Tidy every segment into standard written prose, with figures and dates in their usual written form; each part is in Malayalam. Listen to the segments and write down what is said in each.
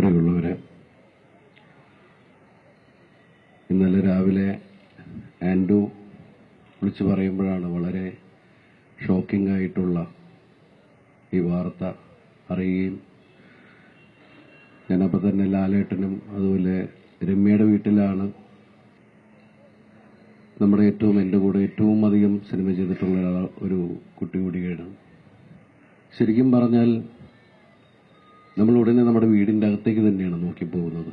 പ്രിയമുള്ളവരെ, ഇന്നലെ രാവിലെ ആൻഡു വിളിച്ചു പറയുമ്പോഴാണ് വളരെ ഷോക്കിംഗ് ആയിട്ടുള്ള ഈ വാർത്ത അറിയുകയും ഞാനപ്പോൾ തന്നെ ലാലേട്ടനും അതുപോലെ രമ്യയുടെ വീട്ടിലാണ് നമ്മുടെ എൻ്റെ കൂടെ ഏറ്റവും അധികം സിനിമ ചെയ്തിട്ടുള്ള ഒരു കുട്ടി കൂടിയാണ്. ശരിക്കും പറഞ്ഞാൽ നമ്മൾ ഉടനെ നമ്മുടെ വീടിൻ്റെ അകത്തേക്ക് തന്നെയാണ് നോക്കിപ്പോകുന്നത്.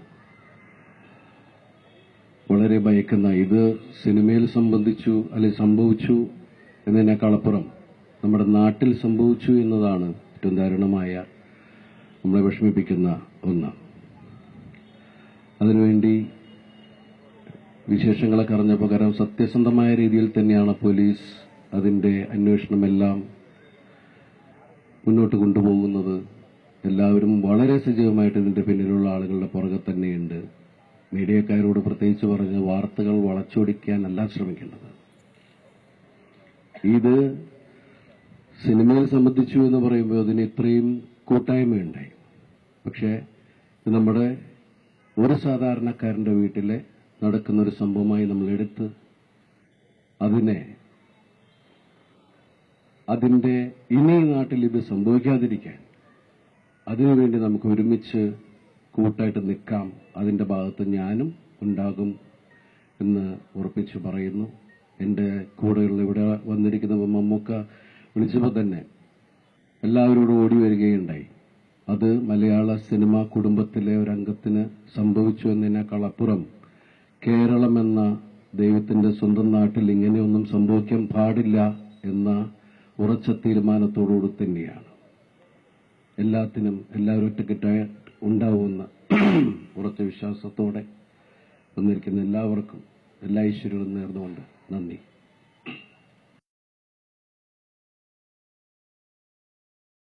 വളരെ ഭയക്കുന്ന, ഇത് സിനിമയിൽ സംഭവിച്ചു എന്നതിനേക്കാളപ്പുറം നമ്മുടെ നാട്ടിൽ സംഭവിച്ചു എന്നതാണ് ഏറ്റവും ദാരുണമായ, നമ്മളെ വിഷമിപ്പിക്കുന്ന ഒന്ന്. അതിനുവേണ്ടി വിശേഷങ്ങളൊക്കെ അറിഞ്ഞപ്പോൾ, കാരണം സത്യസന്ധമായ രീതിയിൽ തന്നെയാണ് പോലീസ് അതിന്റെ അന്വേഷണമെല്ലാം മുന്നോട്ട് കൊണ്ടുപോകുന്നത്. എല്ലാവരും വളരെ സജീവമായിട്ട് ഇതിന്റെ പിന്നിലുള്ള ആളുകളുടെ പുറകെ തന്നെയുണ്ട്. മീഡിയക്കാരോട് പ്രത്യേകിച്ച് പറഞ്ഞ് വാർത്തകൾ വളച്ചൊടിക്കാനല്ല ശ്രമിക്കേണ്ടത്. ഇത് സിനിമയിൽ സംബന്ധിച്ചു എന്ന് പറയുമ്പോൾ അതിന് ഇത്രയും കൂട്ടായ്മയുണ്ടായി. പക്ഷേ നമ്മുടെ ഒരു സാധാരണക്കാരന്റെ വീട്ടിലെ നടക്കുന്നൊരു സംഭവമായി നമ്മൾ എടുത്ത് അതിന്റെ ഇനി നാട്ടിൽ ഇത് സംഭവിക്കാതിരിക്കാൻ അതിനുവേണ്ടി നമുക്ക് ഒരുമിച്ച് കൂട്ടായിട്ട് നിൽക്കാം. അതിന്റെ ഭാഗത്ത് ഞാനും ഉണ്ടാകും എന്ന് ഉറപ്പിച്ചു പറയുന്നു. എന്റെ കൂടെയുള്ള ഇവിടെ വന്നിരിക്കുന്ന മമ്മൂക്ക വിളിച്ചപ്പോൾ തന്നെ എല്ലാവരോടും ഓടി വരികയുണ്ടായി. അത് മലയാള സിനിമാ കുടുംബത്തിലെ ഒരംഗത്തിന് സംഭവിച്ചു എന്നതിനേക്കാൾ അപ്പുറം കേരളം എന്ന ദൈവത്തിന്റെ സ്വന്തം നാട്ടിൽ ഇങ്ങനെയൊന്നും സംഭവിക്കാൻ പാടില്ല എന്ന ഉറച്ച തീരുമാനത്തോടുകൂടി തന്നെയാണ് എല്ലാവരും ഒറ്റക്കെട്ടായി ഉണ്ടാവുമെന്ന ഉറച്ച വിശ്വാസത്തോടെ വന്നിരിക്കുന്ന എല്ലാവർക്കും എല്ലാ ഐശ്വര്യവും നേർന്നുകൊണ്ട് നന്ദി.